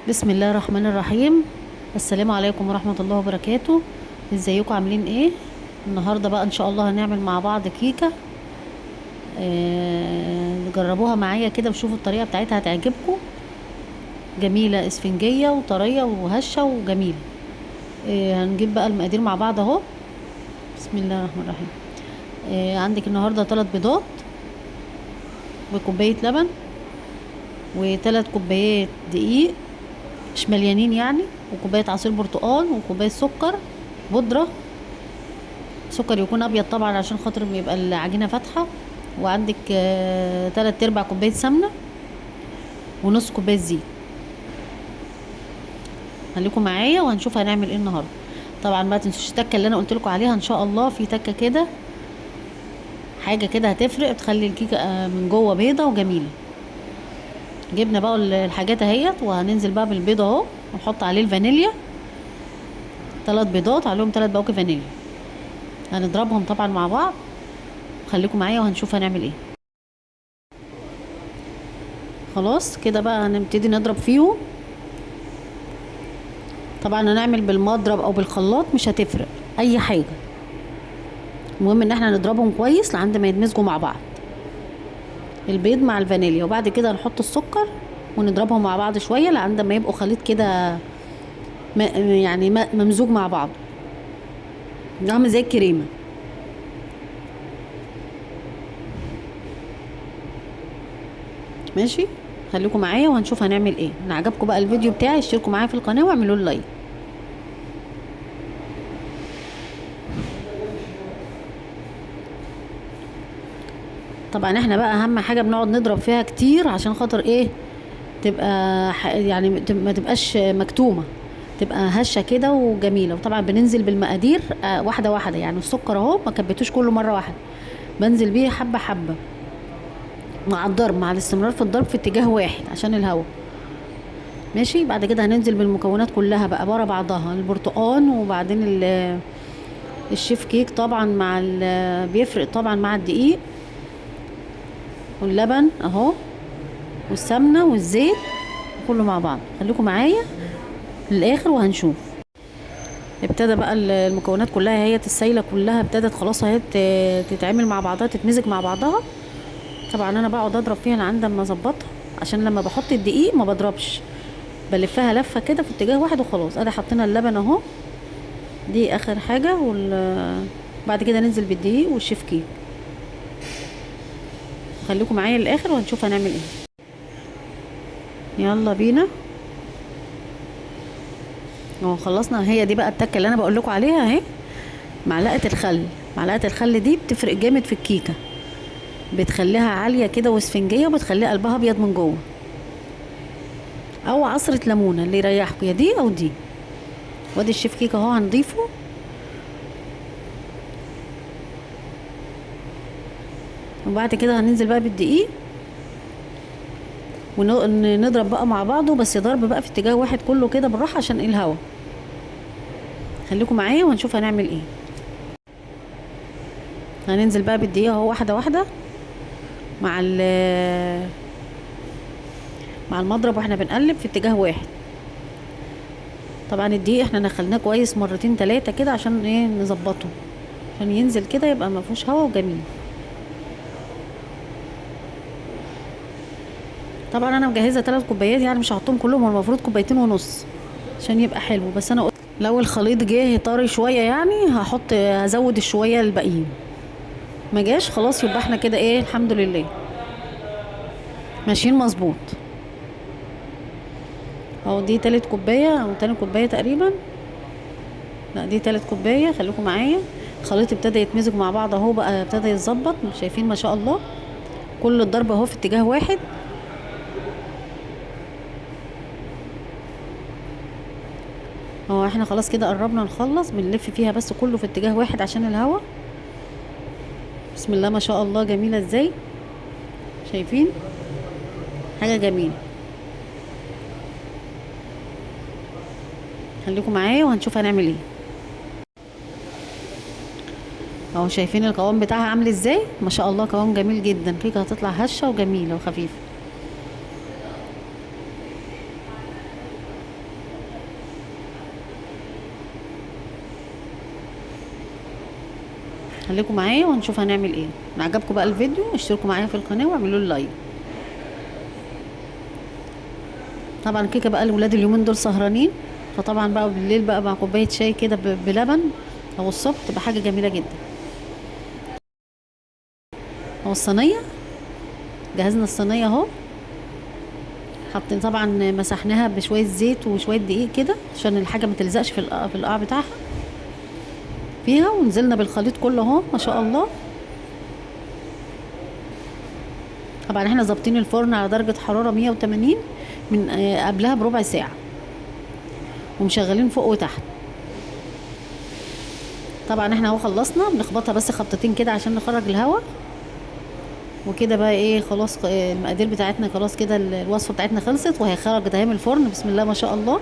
بسم الله الرحمن الرحيم. السلام عليكم ورحمة الله وبركاته. ازيكم عاملين ايه؟ النهاردة بقى ان شاء الله هنعمل مع بعض كيكة. جربوها معايا كده وشوفوا الطريقة بتاعتها هتعجبكم. جميلة اسفنجية وطرية وهشة وجميلة. هنجيب بقى المقادير مع بعض اهو. بسم الله الرحمن الرحيم. عندك النهاردة 3 بيضات وكوباية لبن و3 كوبايات دقيق مش مليانين يعني، وكوباية عصير برتقال وكوباية سكر بودرة. سكر يكون ابيض طبعا عشان خاطر بيبقى العجينة فاتحة. وعندك 3/4 كوباية سمنة ونص كوباية زيت. خليكم معايا وهنشوف هنعمل ايه النهارده. طبعا ما تنسوش التكه اللي انا قلت لكم عليها، ان شاء الله في تكه كده حاجه كده هتفرق، تخلي الكيكه من جوه بيضه وجميله. جبنا بقى الحاجات اهيت، وهننزل بقى بالبيض اهو ونحط عليه الفانيليا. 3 بيضات عليهم 3 باكو فانيليا. هنضربهم طبعا مع بعض. خليكم معايا وهنشوف هنعمل ايه. خلاص كده بقى هنبتدي نضرب فيهم. طبعا هنعمل بالمضرب او بالخلاط مش هتفرق اي حاجه، المهم ان احنا نضربهم كويس لحد ما يدمجوا مع بعض، البيض مع الفانيليا. وبعد كده هنحط السكر ونضربهم مع بعض شويه لحد ما يبقوا خليط كده، يعني ممزوج مع بعض، عامل زي الكريمه. ماشي، خليكم معايا وهنشوف هنعمل ايه. ان عجبكم بقى الفيديو بتاعي اشتركوا معايا في القناه واعملوا لي لايك. طبعا احنا بقى اهم حاجه بنقعد نضرب فيها كتير عشان خاطر ايه، تبقى يعني ما تبقاش مكتومه، تبقى هشه كده وجميله. وطبعا بننزل بالمقادير واحده واحده، يعني السكر اهو ما كبتوش كله مره واحده، بنزل بيه حبه حبه مع الضرب، مع الاستمرار في الضرب في اتجاه واحد عشان الهواء. ماشي، بعد كده هننزل بالمكونات كلها بقى ورا بعضها، البرتقان وبعدين الشيف كيك طبعا مع بيفرق طبعا مع الدقيق واللبن اهو والسمنه والزيت كله مع بعض. خليكم معايا للاخر وهنشوف. ابتدى بقى المكونات كلها هي السايله كلها ابتدت خلاص اهي تتعمل مع بعضها، تتمزج مع بعضها. طبعا انا بقعد اضرب فيها لحد ما اظبطها، عشان لما بحط الدقيق ما بضربش، بلفها لفه كده في اتجاه واحد وخلاص. ادي حطينا اللبن اهو، دي اخر حاجه. بعد كده ننزل بالدقيق والشيف كيك. خليكم معايا للاخر وهنشوف هنعمل ايه. يلا بينا اهو خلصنا. هي دي بقى التكه اللي انا بقول لكم عليها اهي. معلقه الخل، معلقه الخل دي بتفرق جامد في الكيكه، بتخليها عاليه كده واسفنجيه، وبتخليها قلبها ابيض من جوه. او عصره ليمونه اللي يريحكم، يا دي او دي. وادي الشيف كيك اهو هنضيفه. وبعد كده هننزل بقى بالدقيق ونضرب بقى مع بعضه، بس ضرب بقى في اتجاه واحد كله كده بالراحه عشان ايه الهوا. خليكم معايا وهنشوف هنعمل ايه. هننزل بقى بالدقيق اهو واحده واحده مع مع المضرب، واحنا بنقلب في اتجاه واحد. طبعا الدقيق احنا نخلناه كويس مرتين 3 كده عشان ايه نظبطه، عشان ينزل كده يبقى ما فيهوش هوا وجميل. طبعا انا مجهزه 3 كوبايات، يعني مش هحطهم كلهم، هو المفروض 2.5 كوبايات عشان يبقى حلو. بس انا قلت لو الخليط جه طري شويه يعني هزود الشويه الباقيين. ما جاش خلاص، يبقى احنا كده ايه الحمد لله ماشيين مظبوط. اهو دي 3 كوباية او تاني كوباية تقريبا. لا دي 3 كوباية. خليكم معايا. الخليط ابتدى يتمزج مع بعض اهو، بقى ابتدى يتظبط، شايفين ما شاء الله كل الضرب اهو في اتجاه واحد. اهو احنا خلاص كده قربنا نخلص، بنلف فيها بس كله في اتجاه واحد عشان الهوا. بسم الله ما شاء الله، جميلة ازاي، شايفين حاجة جميلة. خليكم معايا وهنشوف هنعمل ايه. اهو شايفين القوام بتاعها عامل ازاي، ما شاء الله قوام جميل جدا. كيكه هتطلع هشه وجميله وخفيفه. خليكم معايا وهنشوف هنعمل ايه. ان عجبكم بقى الفيديو اشتركوا معايا في القناه واعملوا لي لايك. طبعا الكيكه بقى الولاد اليومين دول سهرانين، فطبعا بقى بالليل بقى مع كوبايه شاي كده بلبن او الصبح تبقى حاجه جميله جدا. اهو الصينيه، جهزنا الصينيه اهو. حاطين طبعا مسحناها بشويه زيت وشويه دقيق كده عشان الحاجه ما تلزقش في القاع بتاعها فيها، ونزلنا بالخليط كله اهو ما شاء الله. طبعا احنا ظابطين الفرن على درجه حراره 180 من قبلها بربع ساعه، ومشغلين فوق وتحت. طبعا احنا اهو خلصنا، بنخبطها بس خبطتين كده عشان نخرج الهواء. وكده بقى ايه خلاص المقادير بتاعتنا خلاص كده، الوصفه بتاعتنا خلصت وهي خرجت اهي من الفرن. بسم الله ما شاء الله،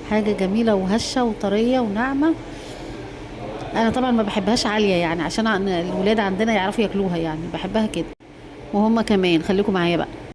حاجه جميله وهشه وطريه وناعمه. انا طبعا ما بحبهاش عاليه يعني عشان الولاد عندنا يعرفوا ياكلوها، يعني بحبها كده وهم كمان. خليكم معايا بقى.